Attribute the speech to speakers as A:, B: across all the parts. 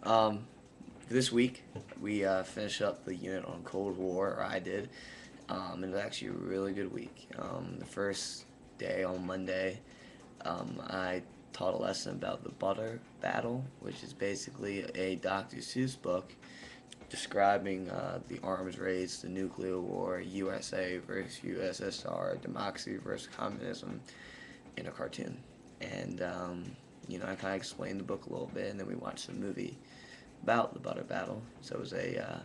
A: Um, this week we finished up the unit on Cold War, or I did. And it was actually a really good week. The first day on Monday, I taught a lesson about the butter battle, which is basically a Dr. Seuss book describing the arms race, the nuclear war, USA versus USSR, democracy versus communism in a cartoon. And I kind of explained the book a little bit, and then we watched the movie about the butter battle. So it was a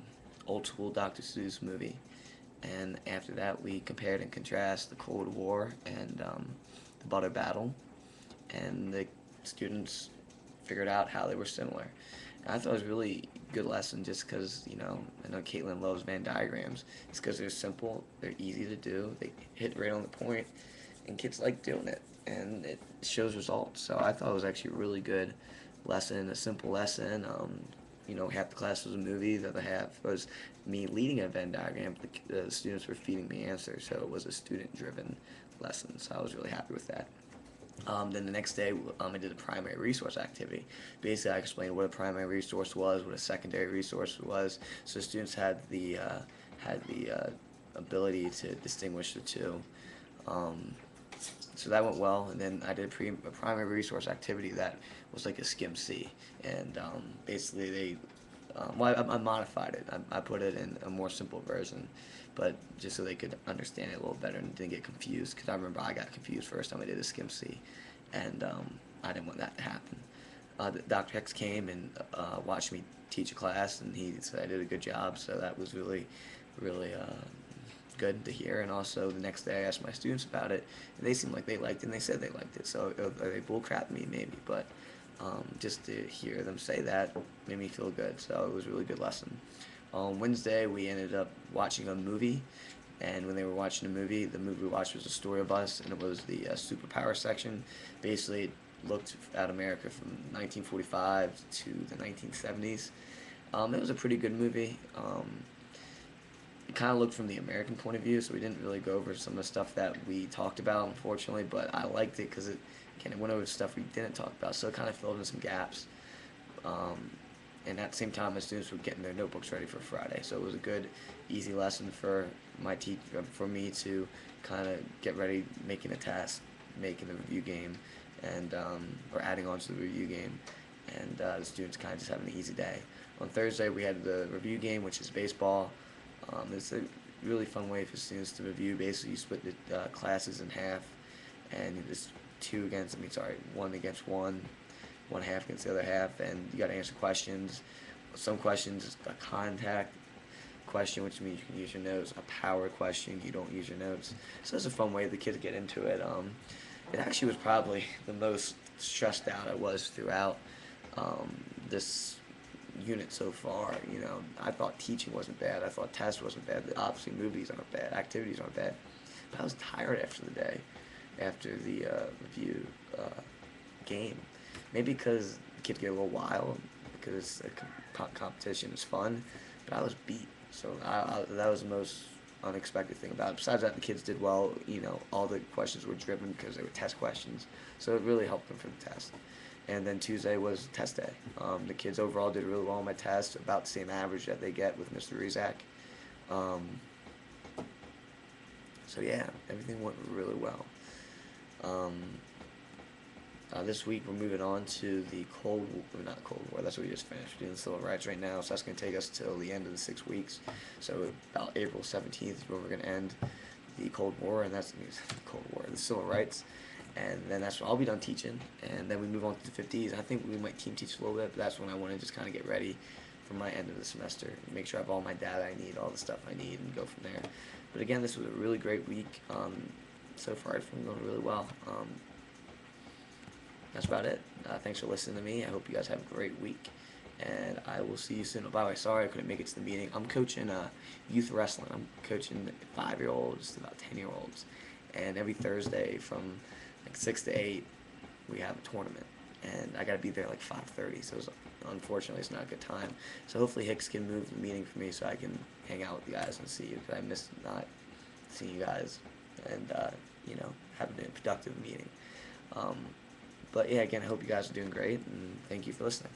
A: old school Dr. Seuss movie. And after that, we compared and contrast the Cold War and the butter battle, and the students figured out how they were similar. And I thought it was a really good lesson just because, I know Caitlin loves Venn diagrams. It's because they're simple, they're easy to do, they hit right on the point, and kids like doing it, and it shows results. So I thought it was actually a really good lesson, a simple lesson. Half the class was a movie, the other half was me leading a Venn diagram. The students were feeding me answers, so it was a student-driven lesson. So I was really happy with that. Then the next day, I did a primary resource activity. Basically, I explained what a primary resource was, what a secondary resource was, so students had the ability to distinguish the two. Um, so that went well, and then I did a primary resource activity that was like a skim C, and basically I modified it. I put it in a more simple version, but just so they could understand it a little better and didn't get confused. Because I remember I got confused first time I did a skim C, and I didn't want that to happen. Dr. Hex came and watched me teach a class, and he said I did a good job. So that was really, really good to hear. And also the next day I asked my students about it, and they seemed like they liked it, and they said they liked it. So they bullcrapped me maybe, but just to hear them say that made me feel good. So it was a really good lesson. On Wednesday we ended up watching a movie, and when they were watching the movie we watched was a story of us, and it was the superpower section. Basically, it looked at America from 1945 to the 1970s. It was a pretty good movie. It kind of looked from the American point of view, so we didn't really go over some of the stuff that we talked about, unfortunately. But I liked it because it went over stuff we didn't talk about, so it kind of filled in some gaps. Um, and at the same time, the students were getting their notebooks ready for Friday, so it was a good, easy lesson for for me to kind of get ready, making a task, making the review game, and or adding on to the review game, and the students kind of just having an easy day. On Thursday, we had the review game, which is baseball. It's a really fun way for students to review. Basically, you split the classes in half, and it's one against one half against the other half, and you got to answer questions. Some questions, a contact question, which means you can use your notes. A power question, you don't use your notes. So it's a fun way the kids get into it. It actually was probably the most stressed out I was throughout this unit so far. I thought teaching wasn't bad. I thought tests wasn't bad. Obviously, movies aren't bad. Activities aren't bad. But I was tired after the day, after the review game. Maybe because the kids get a little wild, because the competition is fun. But I was beat. So that was the most unexpected thing about it. Besides that, the kids did well. All the questions were driven because they were test questions. So it really helped them for the test. And then Tuesday was test day. The kids overall did really well on my test, about the same average that they get with Mr. Rizak. So yeah, everything went really well. Um, this week we're moving on to the not Cold War, that's what we just finished. We're doing civil rights right now, so that's going to take us till the end of the 6 weeks. So about April 17th is when we're going to end the Cold War, and that's the Cold War, the civil rights. And then that's when I'll be done teaching, and then we move on to the 50s. I think we might team teach a little bit, but that's when I want to just kind of get ready for my end of the semester, make sure I have all my data I need, all the stuff I need, and go from there. But again, this was a really great week. So far, it's been going really well. That's about it. Thanks for listening to me. I hope you guys have a great week, and I will see you soon. Oh, by the way, sorry I couldn't make it to the meeting. I'm coaching youth wrestling. I'm coaching 5-year-olds to about 10-year-olds, and every Thursday from like 6 to 8, we have a tournament, and I got to be there like 5:30. So unfortunately, it's not a good time. So hopefully Hicks can move the meeting for me so I can hang out with you guys and see you, because I missed not seeing you guys and having a productive meeting. But yeah, again, I hope you guys are doing great, and thank you for listening.